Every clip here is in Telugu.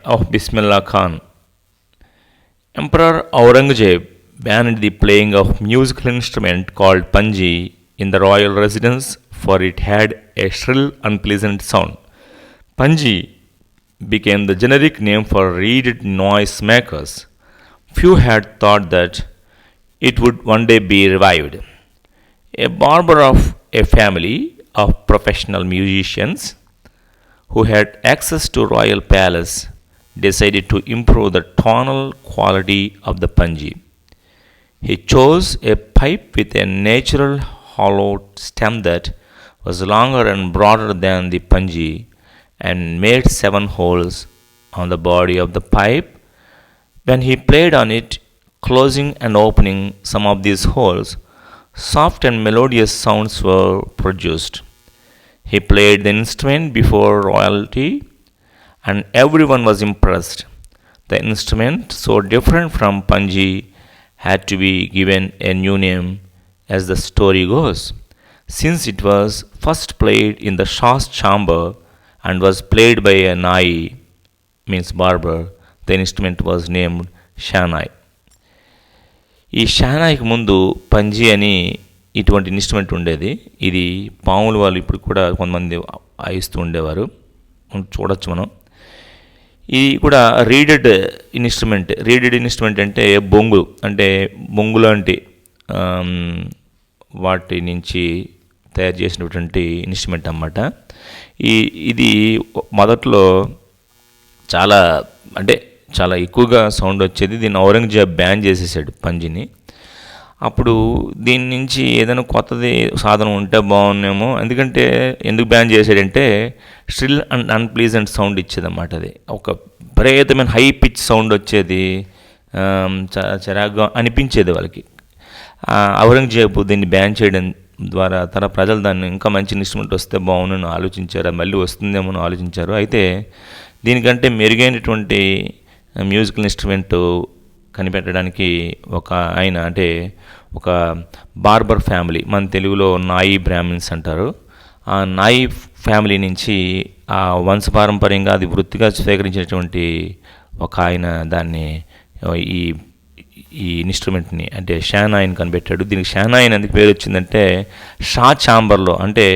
of Bismillakhan. Emperor Aurangzeb banned the playing of musical instrument called panji in the royal residence for it had a shrill, unpleasant sound. Panji became the generic name for reeded noise makers. Few had thought that it would one day be revived. A barber of a family of professional musicians who had access to royal palace decided to improve the tonal quality of the panji. He chose a pipe with a natural hollow stem that was longer and broader than the panji and made 7 holes on the body of the pipe. When he played on it, closing and opening some of these holes, soft and melodious sounds were produced. He played the instrument before royalty, and everyone was impressed. The instrument, so different from panji, had to be given a new name, as the story goes. Since it was first played in the Shah's chamber and was played by a Nai, means barber, the instrument was named Shehnai. ఈ షానాయికి ముందు పంజీ అని ఇటువంటి ఇన్స్ట్రుమెంట్ ఉండేది. ఇది పాములు వాళ్ళు ఇప్పుడు కూడా కొంతమంది వాయిస్తూ ఉండేవారు, చూడొచ్చు మనం. ఇది కూడా రీడెడ్ ఇన్స్ట్రుమెంట్ అంటే బొంగు, అంటే బొంగు లాంటి వాటి నుంచి తయారు చేసినటువంటి ఇన్స్ట్రుమెంట్ అన్నమాట. ఇది మొదట్లో చాలా ఎక్కువగా సౌండ్ వచ్చేది. దీన్ని ఔరంగజేబ్ బ్యాన్ చేసేసాడు పంజిని. అప్పుడు దీని నుంచి ఏదైనా కొత్తది సాధనం ఉంటే బాగున్నామో, ఎందుకంటే ఎందుకు బ్యాన్ చేశాడంటే స్ట్రిల్ అండ్ అన్ప్లీజెంట్ సౌండ్ ఇచ్చేదన్నమాట. అది ఒక విపరీతమైన హై పిచ్ సౌండ్ వచ్చేది, చిరాగ్గా అనిపించేది వాళ్ళకి. ఔరంగజేబు దీన్ని బ్యాన్ చేయడం ద్వారా తన ప్రజలు దాన్ని ఇంకా మంచి ఇన్స్ట్రుమెంట్ వస్తే బాగుందని ఆలోచించారు, మళ్ళీ వస్తుందేమో అని ఆలోచించారు. అయితే దీనికంటే మెరుగైనటువంటి మ్యూజికల్ ఇన్స్ట్రుమెంట్ కనిపెట్టడానికి ఒక బార్బర్ ఫ్యామిలీ, మన తెలుగులో నాయి బ్రాహ్మిన్స్ అంటారు, ఆ నాయి ఫ్యామిలీ నుంచి ఆ వంశపారంపర్యంగా అది వృత్తిగా స్వీకరించినటువంటి ఒక ఆయన దాన్ని ఈ ఇన్స్ట్రుమెంట్ని అంటే షానాయిని కనిపెట్టాడు. దీనికి షానాయిని ఎందుకు పేరు వచ్చిందంటే షా ఛాంబర్లో, అంటే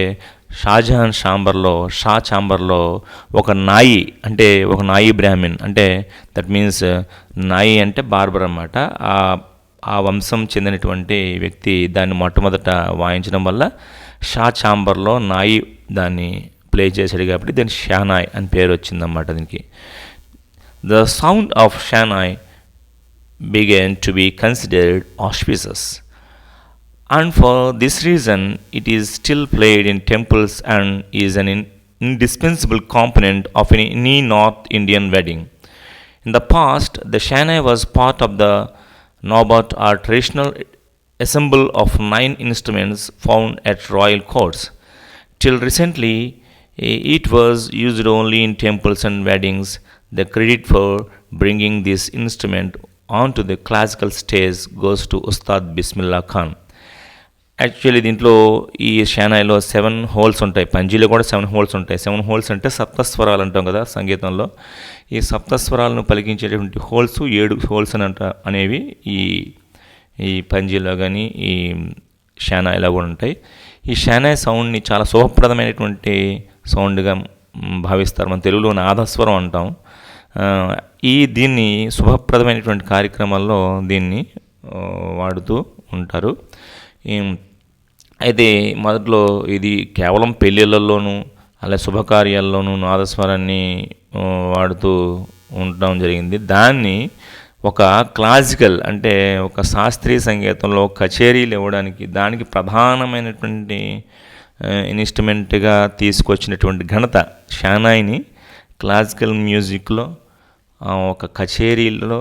షాజహాన్ షా ఛాంబర్లో ఒక నాయి బ్రాహ్మిన్, అంటే దట్ మీన్స్ నాయి అంటే బార్బర్ అన్నమాట. ఆ వంశం చెందినటువంటి వ్యక్తి దాన్ని మొట్టమొదట వాయించడం వల్ల షా ఛాంబర్లో నాయి దాన్ని ప్లే చేశాడు కాబట్టి దానికి షానాయ్ అని పేరు వచ్చిందన్నమాట దీనికి. The sound of shehnai began to be considered auspicious, and for this reason it is still played in temples and is an indispensable component of any North Indian wedding. In the past, the Shehnai was part of the Nabat or traditional ensemble of 9 instruments found at royal courts. Till recently, it was used only in temples and weddings. The credit for bringing this instrument onto the classical stage goes to Ustad Bismillakhan. Actually దీంట్లో ఈ షానాయిలో 7 హోల్స్ ఉంటాయి, పంజీలో కూడా 7 హోల్స్ ఉంటాయి. 7 హోల్స్ అంటే సప్తస్వరాలు అంటాం కదా సంగీతంలో. ఈ సప్తస్వరాలను పలికించేటువంటి 7 హోల్స్ అనేవి ఈ పంజీలో కానీ ఈ షానాయిలో కూడా ఉంటాయి. ఈ షానాయి సౌండ్ని చాలా శుభప్రదమైనటువంటి సౌండ్గా భావిస్తారు. మన తెలుగులో నాదస్వరం అంటాం. దీన్ని శుభప్రదమైనటువంటి కార్యక్రమాల్లో దీన్ని వాడుతూ ఉంటారు. అయితే మొదట్లో ఇది కేవలం పెళ్ళిళ్ళల్లోనూ అలా శుభకార్యాల్లోనూ నాదస్వరాన్ని వాడుతూ ఉండడం జరిగింది. దాన్ని ఒక క్లాసికల్ అంటే ఒక శాస్త్రీయ సంగీతంలో కచేరీలు ఇవ్వడానికి దానికి ప్రధానమైనటువంటి ఇన్స్ట్రుమెంట్గా తీసుకొచ్చినటువంటి ఘనత షానాయిని క్లాసికల్ మ్యూజిక్లో ఒక కచేరీలో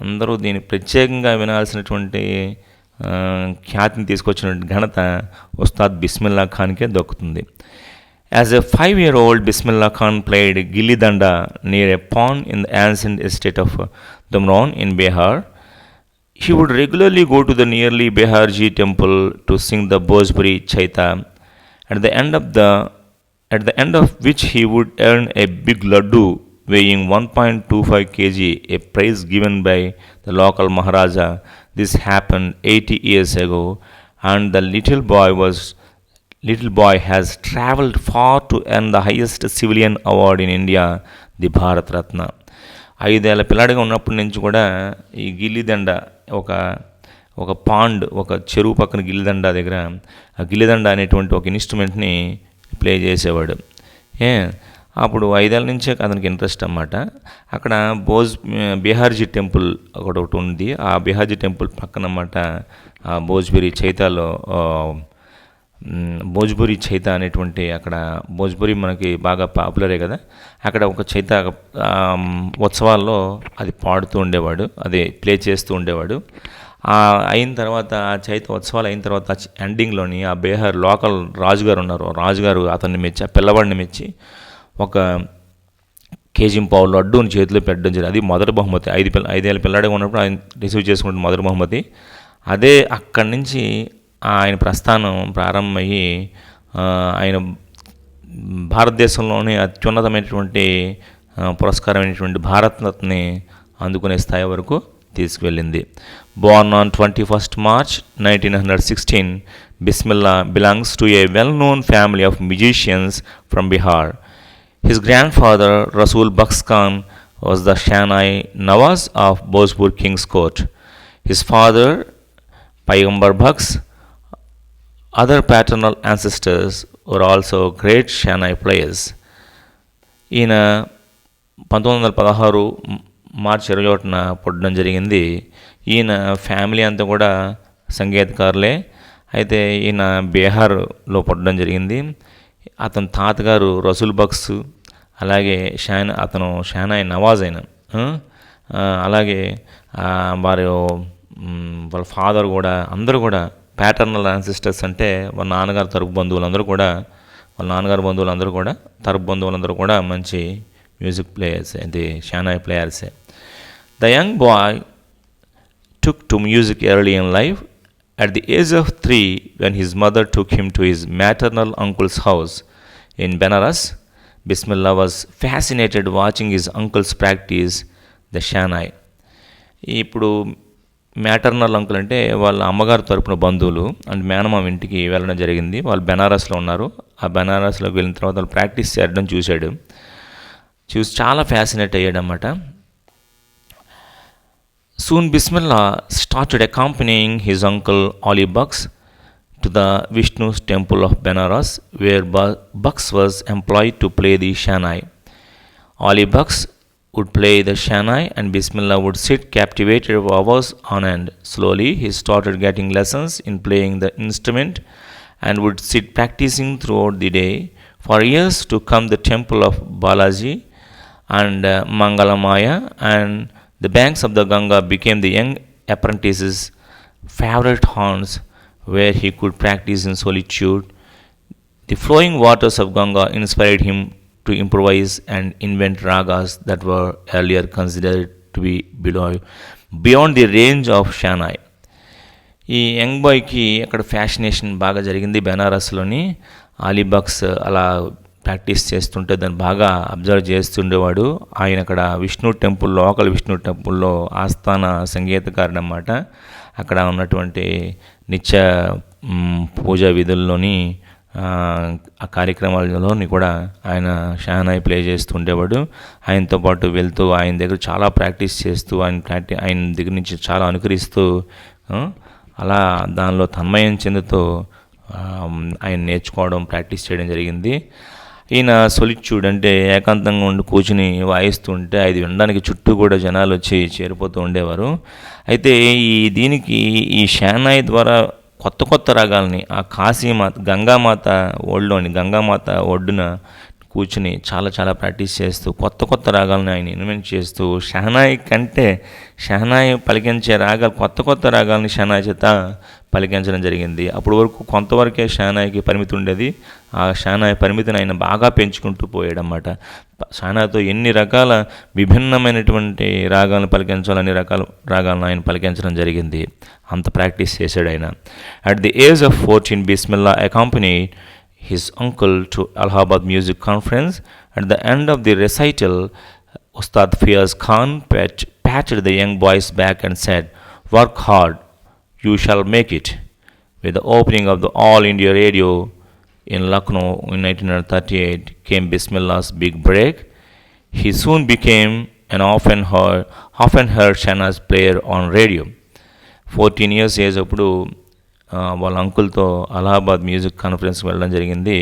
అందరూ దీన్ని ప్రత్యేకంగా వినాల్సినటువంటి ఖ్యాతిని తీసుకొచ్చినటువంటి ఘనత ఉస్తాద్ బిస్మిల్లా ఖాన్కే దక్కుతుంది. As a 5-year-old, Bismillah Khan played Gilli Danda near a pond in the ancient estate of Dumron in Bihar. He would regularly go to the nearly Biharji temple to sing the Bhojpuri Chaita, at the end of which he would earn a big laddu weighing 1.25 kg, a prize given by the local Maharaja. This happened 80 years ago, and the little boy has traveled far to earn the highest civilian award in India, the Bharat Ratna. 5 ఏళ్ల పిల్లాడిగా ఉన్నప్పటి నుంచి కూడా ఈ గిల్లిదండ ఒక ఒక పాండ్, ఒక చెరువు పక్కన గిల్లిదండ దగ్గర ఆ గిల్లిదండ అనేటువంటి ఒక ఇన్స్ట్రుమెంట్ని ప్లే చేసేవాడు. అప్పుడు 5 ఏళ్ల నుంచే అతనికి ఇంట్రెస్ట్ అన్నమాట. అక్కడ బీహార్జీ టెంపుల్ ఒకటి ఉంది. ఆ బీహార్జీ టెంపుల్ పక్కన అన్నమాట భోజ్పురి చైతాలో భోజ్పురి చైత అనేటువంటి అక్కడ భోజ్పురి మనకి బాగా పాపులరే కదా, అక్కడ ఒక చైత ఉత్సవాల్లో అది పాడుతూ ఉండేవాడు, అదే ప్లే చేస్తూ ఉండేవాడు. అయిన తర్వాత ఆ చైత ఉత్సవాలు అయిన తర్వాత ఎండింగ్లోని ఆ బీహార్ లోకల్ రాజుగారు ఉన్నారు, రాజుగారు అతన్ని మెచ్చి, ఆ పిల్లవాడిని మెచ్చి ఒక కేజీ-పావు లడ్డూని చేతిలో పెట్టడం జరిగింది. అది మొదటి బహుమతి. 5 ఏళ్ల పిల్లాడిగా ఉన్నప్పుడు ఆయన రిసీవ్ చేసుకుంటే మొదటి బహుమతి అదే. అక్కడి నుంచి ఆయన ప్రస్థానం ప్రారంభమయ్యి ఆయన భారతదేశంలోనే అత్యున్నతమైనటువంటి పురస్కారమైనటువంటి భారతరత్నని అందుకునే స్థాయి వరకు తీసుకువెళ్ళింది. Born on 21st March 1916, Bismillah belongs to a well-known family of musicians from Bihar. His grandfather, Rasul Bucks Khan, was the Shehnai Nawaz of Bhojpur King's Court. His father, Paygambbar Bucks, other paternal ancestors were also great Shehnai players. ఈయన 1916 మార్చి 21న పుట్టడం జరిగింది. ఈయన ఫ్యామిలీ అంతా కూడా సంగీతకారులే. అయితే ఈయన బీహార్లో పుట్టడం జరిగింది. అతని తాతగారు రసూల్ బక్స్, అలాగే అతను షెహనాయ్ నవాజ్ అయిన, అలాగే వాళ్ళ ఫాదర్ కూడా, అందరూ కూడా ప్యాటర్నల్ యాన్సిస్టర్స్ అంటే వాళ్ళ నాన్నగారు తరపు బంధువులందరూ కూడా మంచి మ్యూజిక్ ప్లేయర్స్, అది షెహనాయ్ ప్లేయర్సే. The young boy took to music early in life. At the age of 3, when his mother took him to his maternal uncle's house in Benares, Bismillah was fascinated watching his uncles practice the Shehnai. ఇప్పుడు మ్యాటర్నల్ అంకుల్ అంటే వాళ్ళ అమ్మగారు తరపున బంధువులు అండ్ మేనమామ ఇంటికి వెళ్ళడం జరిగింది. వాళ్ళు బెనారస్లో ఉన్నారు. ఆ బెనారస్లోకి వెళ్ళిన తర్వాత వాళ్ళు ప్రాక్టీస్ చేయడం చూసి చాలా fascinate అయ్యాడన్నమాట. Soon Bismillah started accompanying his uncle Ali Bucks to the Vishnu's temple of Benares, where Bucks was employed to play the Shehnai. Ali Bucks would play the Shehnai and Bismillah would sit captivated for hours on end. Slowly he started getting lessons in playing the instrument and would sit practicing throughout the day. For years to come, the temple of Balaji and Mangalamaya and the banks of the Ganga became the young apprentice's favorite haunts, where he could practice in solitude. The flowing waters of Ganga inspired him to improvise and invent ragas that were earlier considered to be beyond the range of Shehnai. ఈ యంగ్ బాయ్కి అక్కడ ఫ్యాషనేషన్ బాగా జరిగింది. బెనారస్లోని అలీబక్స్ అలా ప్రాక్టీస్ చేస్తుంటే దాన్ని బాగా అబ్జర్వ్ చేస్తుండేవాడు. ఆయన అక్కడ లోకల్ విష్ణు టెంపుల్లో ఆస్థాన సంగీతకారుడు అన్నమాట. అక్కడ ఉన్నటువంటి నిత్య పూజా విధుల్లోని ఆ కార్యక్రమాలలోని కూడా ఆయన షెహనాయ్ ప్లే చేస్తుండేవాడు. ఆయనతో పాటు వెళ్తూ ఆయన దగ్గర చాలా ప్రాక్టీస్ చేస్తూ ఆయన దగ్గర నుంచి చాలా అనుకరిస్తూ అలా దానిలో తన్మయం చెందుతూ ఆయన నేర్చుకోవడం, ప్రాక్టీస్ చేయడం జరిగింది. ఈయన సొలిట్యూడ్ అంటే ఏకాంతంగా ఉండి కూర్చుని వాయిస్తుంటే అది వినడానికి చుట్టూ కూడా జనాలు వచ్చి చేరిపోతూ ఉండేవారు. అయితే ఈ షెహనాయ్ ద్వారా కొత్త రాగాల్ని ఆ కాశీమాత గంగామాత ఒడ్డున కూర్చుని చాలా ప్రాక్టీస్ చేస్తూ కొత్త రాగాలను ఆయన ఇన్వెంట్ చేస్తూ షెహనాయ్ పలికించే రాగాలు కొత్త రాగాలని షెహనాయ్ చేత పలికించడం జరిగింది. అప్పటి వరకు కొంతవరకే షెహనాయ్కి పరిమితి ఉండేది. ఆ షెహనాయ్ పరిమితిని ఆయన బాగా పెంచుకుంటూ పోయాడన్నమాట. షెహనాయ్తో ఎన్ని రకాల విభిన్నమైనటువంటి రాగాలను పలికించాలో అన్ని రకాల రాగాలను ఆయన పలికించడం జరిగింది. అంత ప్రాక్టీస్ చేశాడు ఆయన. At the age of 14, Bismillah accompanied his uncle to Allahabad Music Conference. At the end of the recital, Ustad Fiyaz Khan patted the young boy's back and said, "Work hard, you shall make it." With the opening of the All India Radio in Lucknow in 1938 came Bismillah's big break. He soon became an often heard Shehnai's player on radio. 14 years age అప్పుడు వాళ్ళ అంకుల్తో అలహాబాద్ మ్యూజిక్ కాన్ఫరెన్స్కి వెళ్ళడం జరిగింది.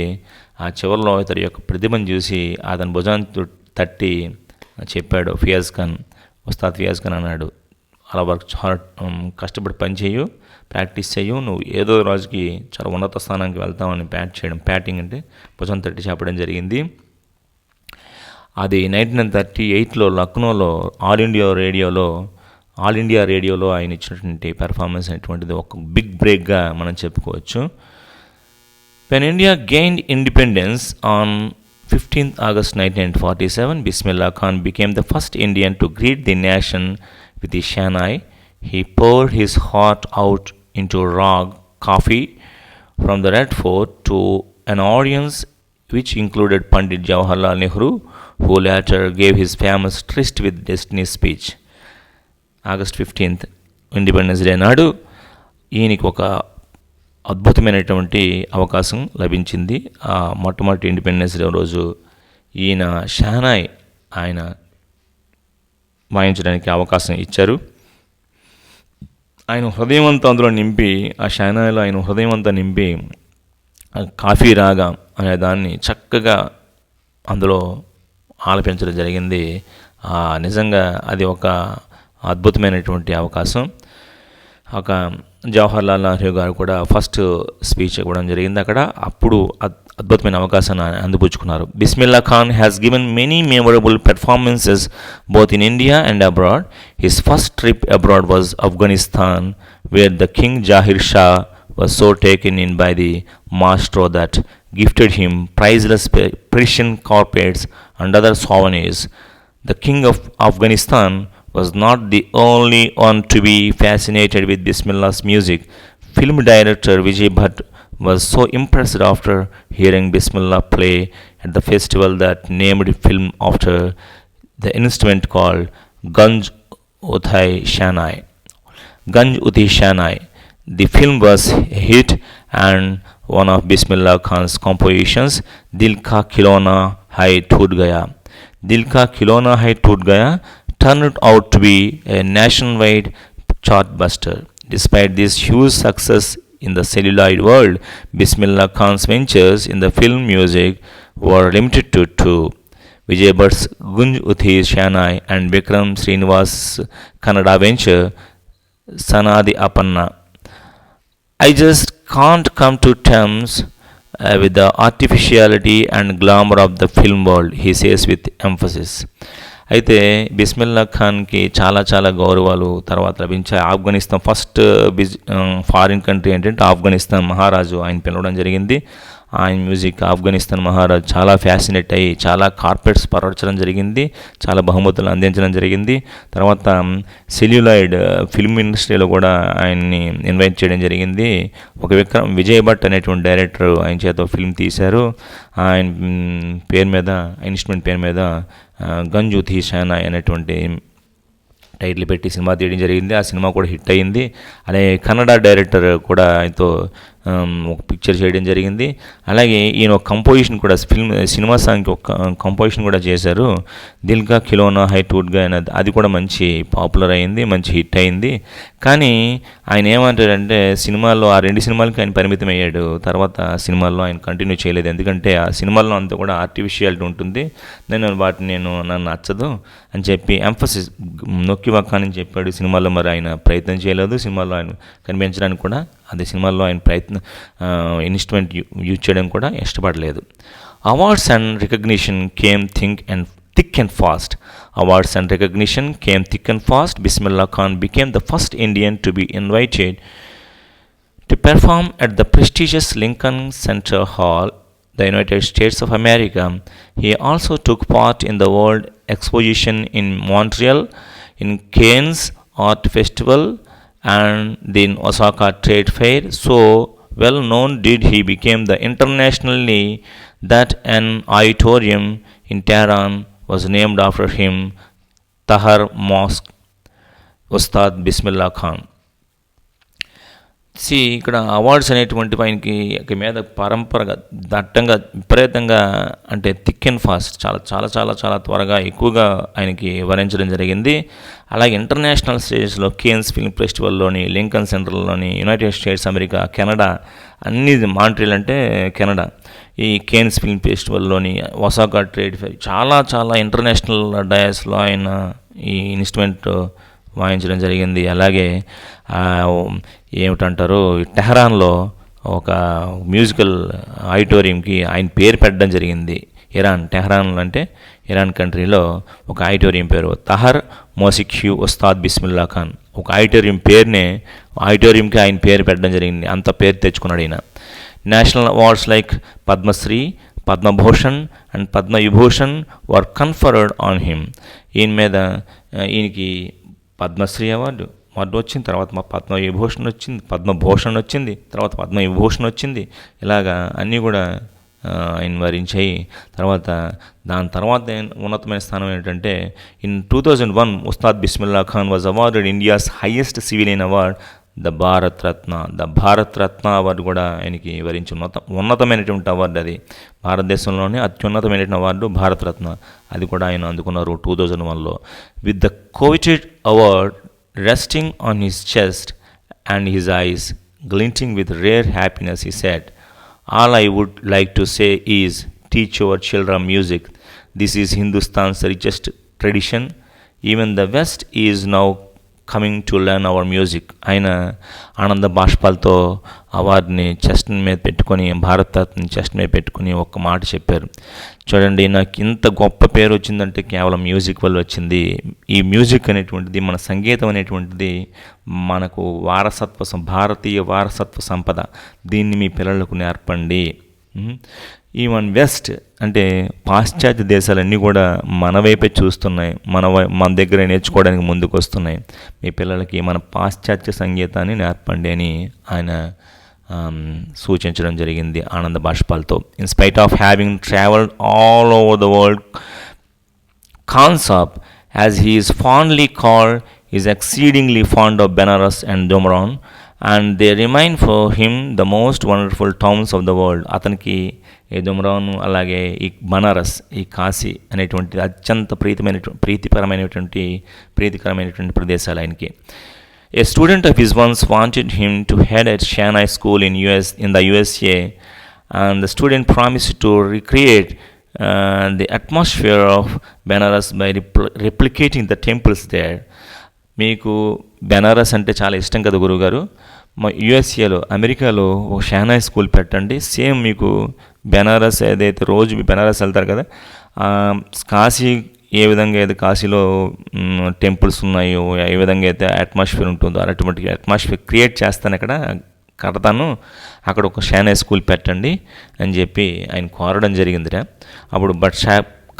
ఆ చివరిలో ఇతని యొక్క ప్రతిభను చూసి అతని భుజాన్ని తట్టి చెప్పాడు ఉస్తాద్ ఫియాజ్ ఖాన్ అన్నాడు, అలా వర్క్ కష్టపడి పని చేయు, ప్రాక్టీస్ చేయు, నువ్వు ఏదో రోజుకి చాలా ఉన్నత స్థానానికి వెళ్తామని ప్యాటింగ్ అంటే భుజం తట్టి చెప్పడం జరిగింది. అది 1938లో లక్నోలో ఆల్ ఇండియా రేడియోలో ఆయన ఇచ్చినటువంటి పెర్ఫార్మెన్స్ అనేటువంటిది ఒక బిగ్ బ్రేక్గా మనం చెప్పుకోవచ్చు. When India gained independence on 15th August 1947, Bismillah Khan became the first Indian to greet the nation with the Shehnai. He poured his heart out into raw coffee from the Red Fort to an audience which included Pandit Jawaharlal Nehru, who later gave his famous Tryst with Destiny speech. August 15th, independence day నాడు ఈయనకి ఒక అద్భుతమైనటువంటి అవకాశం లభించింది. ఆ మొట్టమొదటి ఇండిపెండెన్స్ డే రోజు ఈయన షెహనాయ్ ఆయన వాయించడానికి అవకాశం ఇచ్చారు. ఆయన హృదయమంతా అందులో నింపి, ఆ షెహనాయ్లో ఆయన హృదయమంతా నింపి కాఫీ రాగా అనే దాన్ని చక్కగా అందులో ఆలపించడం జరిగింది. నిజంగా అది ఒక అద్భుతమైనటువంటి అవకాశం. ఒక జవహర్లాల్ నెహ్రూ గారు కూడా ఫస్ట్ స్పీచ్ ఇవ్వడం జరిగింది అక్కడ. అప్పుడు అద్భుతమైన అవకాశాన్ని అందిపుచ్చుకున్నారు. Bismillah Khan has given many memorable performances both in India and abroad. His first trip abroad was Afghanistan, where the king Zahir Shah was so taken in by the maestro that gifted him priceless Persian carpets and other souvenirs. The king of Afghanistan was not the only one to be fascinated with Bismillah's music. Film director Vijay Bhatt was so impressed after hearing Bismillah play at the festival that named film after the instrument called Ganj Uthi Shehnai. The film was a hit, and one of Bismillah Khan's compositions, Dil Ka Khilona Hai Toot Gaya, turned out to be a nationwide chartbuster. Despite this huge success in the celluloid world, Bismillah Khan's ventures in the film music were limited to two: Vijay Bhatt's Gunj Uthi Shehnai and Vikram Srinivas' Kannada venture Sanadi Apanna. I just can't come to terms with the artificiality and glamour of the film world, he says with emphasis. అయితే బిస్మిల్లా ఖాన్కి చాలా చాలా గౌరవాలు తర్వాత లభించాయి. ఆఫ్ఘనిస్తాన్ ఫస్ట్ ఫారిన్ కంట్రీ ఏంటంటే ఆఫ్ఘనిస్తాన్ మహారాజు ఆయన పిలవడం జరిగింది. ఆయన మ్యూజిక్ ఆఫ్ఘనిస్తాన్ మహారాజు చాలా ఫ్యాసినేట్ అయ్యి చాలా కార్పెట్స్ పరచడం జరిగింది, చాలా బహుమతులు అందించడం జరిగింది. తర్వాత సెల్యులాయిడ్ ఫిల్మ్ ఇండస్ట్రీలో కూడా ఆయన్ని ఇన్వైట్ చేయడం జరిగింది. ఒక విజయ్ భట్ అనేటువంటి డైరెక్టర్ ఆయన చేత ఫిల్మ్ తీశారు. ఆయన పేరు మీద ఇన్స్ట్రుమెంట్ పేరు మీద గంజ్ ఉథీ షెహనాయ్ అనేటువంటి టైటిల్ పెట్టి సినిమా తీయడం జరిగింది. ఆ సినిమా కూడా హిట్ అయ్యింది. అలాగే కన్నడ డైరెక్టర్ కూడా ఆయనతో ఒక పిక్చర్ చేయడం జరిగింది. అలాగే ఈయన ఒక కంపోజిషన్ కూడా సినిమా సాంగ్కి ఒక కంపోజిషన్ కూడా చేశారు, దిల్ కా ఖిలోనా హై టూట్ గా అనేది. అది కూడా మంచి పాపులర్ అయింది, మంచి హిట్ అయింది. కానీ ఆయన ఏమంటారంటే సినిమాల్లో ఆ రెండు సినిమాలకి ఆయన పరిమితం అయ్యాడు. తర్వాత సినిమాల్లో ఆయన కంటిన్యూ చేయలేదు. ఎందుకంటే ఆ సినిమాల్లో అంతా కూడా ఆర్టిఫిషియాలిటీ ఉంటుంది, నన్ను నచ్చదు అని చెప్పి ఎంఫసిస్ నొక్కి వక్కానని చెప్పాడు. సినిమాల్లో మరి ఆయన ప్రయత్నం చేయలేదు. సినిమాల్లో ఆయన కనిపించడానికి కూడా అదే సినిమాల్లో ఆయన ఇన్స్ట్రుమెంట్ యూజ్ చేయడం కూడా ఇష్టపడలేదు. Awards and recognition came thick and fast. Bismillah Khan became the first Indian to be invited to perform at the prestigious Lincoln Center Hall, the United States of America. He also took part in the World Exposition in Montreal, in Cannes Art Festival, and the Osaka Trade Fair. So well known did he became the internationally that an auditorium in Tehran was named after him. Tahar Mosque, Ustad Bismillah Khan. ఇక్కడ అవార్డ్స్ అనేటువంటి ఆయనకి మీద పరంపరగా దట్టంగా విపరీతంగా అంటే థిక్ అండ్ ఫాస్ట్ చాలా చాలా చాలా చాలా త్వరగా ఎక్కువగా ఆయనకి వరించడం జరిగింది. అలాగే ఇంటర్నేషనల్ స్టేజెస్లో కేన్స్ ఫిల్మ్ ఫెస్టివల్లోని, లింకన్ సెంటర్లోని, యునైటెడ్ స్టేట్స్, అమెరికా, కెనడా, అన్ని మాంట్రియల్ అంటే కెనడా, ఈ కేన్స్ ఫిల్మ్ ఫెస్టివల్లోని, ఒసాకా ట్రేడ్ ఫెయిర్, చాలా చాలా ఇంటర్నేషనల్ డయాస్లో ఆయన ఈ ఇన్స్ట్రుమెంట్ వాయించడం జరిగింది. అలాగే ఏమిటంటారు, టెహరాన్లో ఒక మ్యూజికల్ ఆడిటోరియంకి ఆయన పేరు పెట్టడం జరిగింది. టెహరాన్ అంటే ఇరాన్ కంట్రీలో ఒక ఆడిటోరియం పేరు తహర్ మోసిక్యూ ఉస్తాద్ బిస్మిల్లా ఖాన్. ఒక ఆడిటోరియంకి ఆయన పేరు పెట్టడం జరిగింది. అంత పేరు తెచ్చుకున్నాడు ఈయన. National awards like Padma Shri, Padma Bhushan and Padma Vibhushan were conferred on him. ఈయనకి పద్మశ్రీ అవార్డు వచ్చింది, తర్వాత పద్మభూషణ్ వచ్చింది, తర్వాత పద్మవిభూషణ్ వచ్చింది. ఇలాగా అన్నీ కూడా ఆయన వరించాయి. దాని తర్వాత ఉన్నతమైన స్థానం ఏంటంటే in 2001 Ustad Bismillah Khan was awarded India's highest civilian award the Bharat Ratna award కూడా ఆయనకి వరించి ఉన్నతమైనటువంటి అవార్డు. అది భారతదేశంలోనే అత్యున్నతమైనటువంటి అవార్డు భారత రత్న. అది కూడా ఆయన అందుకున్నారు 2001లో. With the coveted award resting on his chest and his eyes glinting with rare happiness, he said, "All I would like to say is, teach our children music. This is Hindustan's richest tradition. Even the West is now coming to learn hour music. ఆయన ఆనంద బాష్పాలతో అవార్డుని చెస్ట్ మీద పెట్టుకొని, భారతరత్న చెస్ట్ మీద పెట్టుకుని ఒక్క మాట చెప్పారు. చూడండి, నాకు ఇంత గొప్ప పేరు వచ్చిందంటే కేవలం మ్యూజిక్ వల్ల వచ్చింది. ఈ మ్యూజిక్ అనేటువంటిది, మన సంగీతం అనేటువంటిది మనకు భారతీయ వారసత్వ సంపద. దీన్ని మీ పిల్లలకు నేర్పండి. ఈవెన్ వెస్ట్ అంటే పాశ్చాత్య దేశాలన్నీ కూడా మన వైపే చూస్తున్నాయి, మన దగ్గర నేర్చుకోవడానికి ముందుకు వస్తున్నాయి. మీ పిల్లలకి మన పాశ్చాత్య సంగీతాన్ని నేర్పండి అని ఆయన సూచించడం జరిగింది ఆనంద బాష్పాలతో. In spite of having travelled all over the world, Khan Sahab, as he is fondly called, is exceedingly fond of Benaras and Dumraon, and they remain for him the most wonderful towns of the world. అతనికి ఈ దుమ్రాన్, అలాగే ఈ బనారస్, ఈ కాశీ అనేటువంటి అత్యంత ప్రీతికరమైనటువంటి ప్రదేశాలు ఆయనకి. A student of his once wanted him to head at Shehnai school in the USA, and the student promised to recreate the atmosphere of Benares by replicating the temples there. మీకు బెనారస్ అంటే చాలా ఇష్టం కదా గురువుగారు, మా యుఎస్ఏలో, అమెరికాలో ఒక షెహనాయ్ స్కూల్ పెట్టండి. సేమ్ మీకు బెనారస్ ఏదైతే రోజు బెనారస్ వెళ్తారు కదా, కాశీ ఏ విధంగా అయితే కాశీలో టెంపుల్స్ ఉన్నాయో, ఏ విధంగా అయితే అట్మాస్ఫియర్ ఉంటుందో అటువంటి అట్మాస్ఫియర్ క్రియేట్ చేస్తాను, కడతాను, అక్కడ ఒక షెహనాయ్ స్కూల్ పెట్టండి అని చెప్పి ఆయన కోరడం జరిగిందిరా. అప్పుడు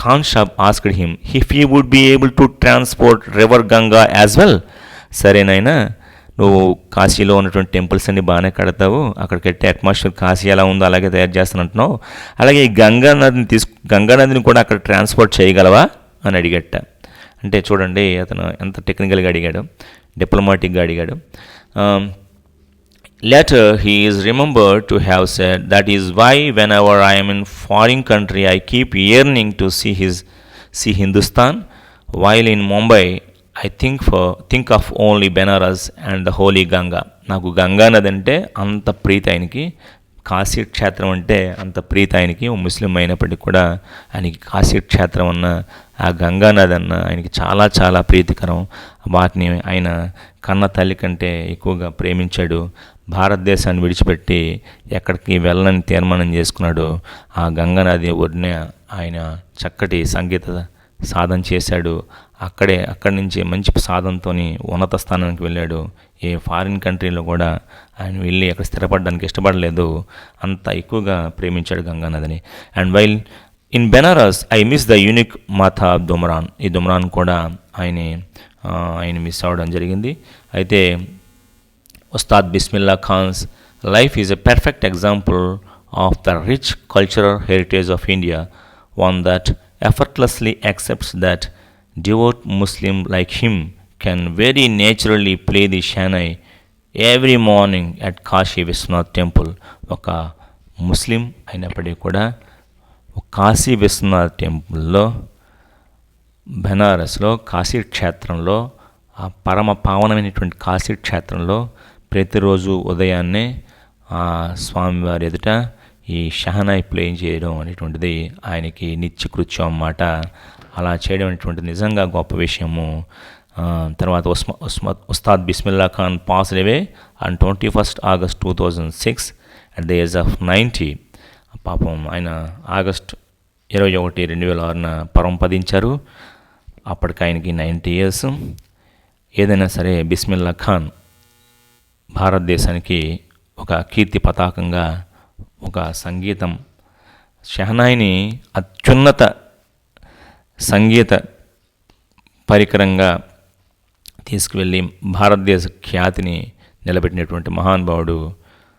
Khan Shah asked him if he would be able to transport river Ganga as well. సరేనైనా, నువ్వు కాశీలో ఉన్నటువంటి టెంపుల్స్ అన్ని బాగానే కడతావు, అక్కడ కట్టే అట్మాస్ఫియర్ కాశీ ఎలా ఉందో అలాగే తయారు చేస్తానంటున్నావు, అలాగే ఈ గంగానదిని కూడా అక్కడ ట్రాన్స్పోర్ట్ చేయగలవా అని అడిగట్ట. అంటే చూడండి అతను ఎంత టెక్నికల్గా అడిగాడు, డిప్లొమాటిక్గా అడిగాడు. Later, he is remembered to have said, "That is why whenever I am in foreign country, I keep yearning to see Hindustan. While in Mumbai, I think of only Benares and the holy Ganga." నాకు గంగా నది అంటే అంత ప్రీతి ఆయనకి, కాశీ క్షేత్రం అంటే అంత ప్రీతి ఆయనకి. ముస్లిం అయినప్పటికీ కూడా ఆయనకి కాశీ క్షేత్రం అన్న, ఆ గంగా నది అన్న ఆయనకి చాలా చాలా ప్రీతికరం. వాటిని ఆయన కన్న తల్లి కంటే ఎక్కువగా ప్రేమించాడు. భారతదేశాన్ని విడిచిపెట్టి ఎక్కడికి వెళ్ళని తీర్మానం చేసుకున్నాడు. ఆ గంగా నది ఒడ్డున ఆయన చక్కటి సంగీత సాధన చేశాడు. అక్కడి నుంచి మంచి సాధనతో ఉన్నత స్థానానికి వెళ్ళాడు. ఏ ఫారిన్ కంట్రీలో కూడా ఆయన వెళ్ళి అక్కడ స్థిరపడడానికి ఇష్టపడలేదు, అంత ఎక్కువగా ప్రేమించాడు గంగా నదిని. And while in Benaras I miss the unique matha of Dumraon. ఈ దుమ్రాన్ కూడా ఆయన మిస్ అవ్వడం జరిగింది. అయితే Ustad Bismillah Khan's life is a perfect example of the rich cultural heritage of India, one that effortlessly accepts that devout Muslim like him can very naturally play the Shehnai every morning at Kashi Vishwanath temple. ఒక ముస్లిం అయినప్పటికీ కూడా కాశీ విశ్వనాథ్ టెంపుల్లో, బెనారస్లో కాశీ క్షేత్రంలో, ఆ పరమ పావనమైనటువంటి కాశీ క్షేత్రంలో ప్రతిరోజు ఉదయాన్నే ఆ స్వామివారి ఎదుట ఈ షహనాయి ప్లే చేయడం అనేటువంటిది ఆయనకి నిత్యకృత్యం అన్నమాట. అలా చేయడం అనేటువంటిది నిజంగా గొప్ప విషయము. తర్వాత Ustad Bismillah Khan passed away on 21st August 2006 at the age of 90. పాపం ఆయన ఆగస్ట్ 21, 2006 పరమపదించారు. అప్పటికి ఆయనకి 90 years. ఏదైనా సరే బిస్మిల్లాఖాన్ భారతదేశానికి ఒక కీర్తి పతాకంగా, ఒక సంగీతం, షెహనాయిని అత్యున్నత సంగీత పరికరంగా తీసుకువెళ్ళి భారతదేశ ఖ్యాతిని నిలబెట్టినటువంటి మహానుభావుడు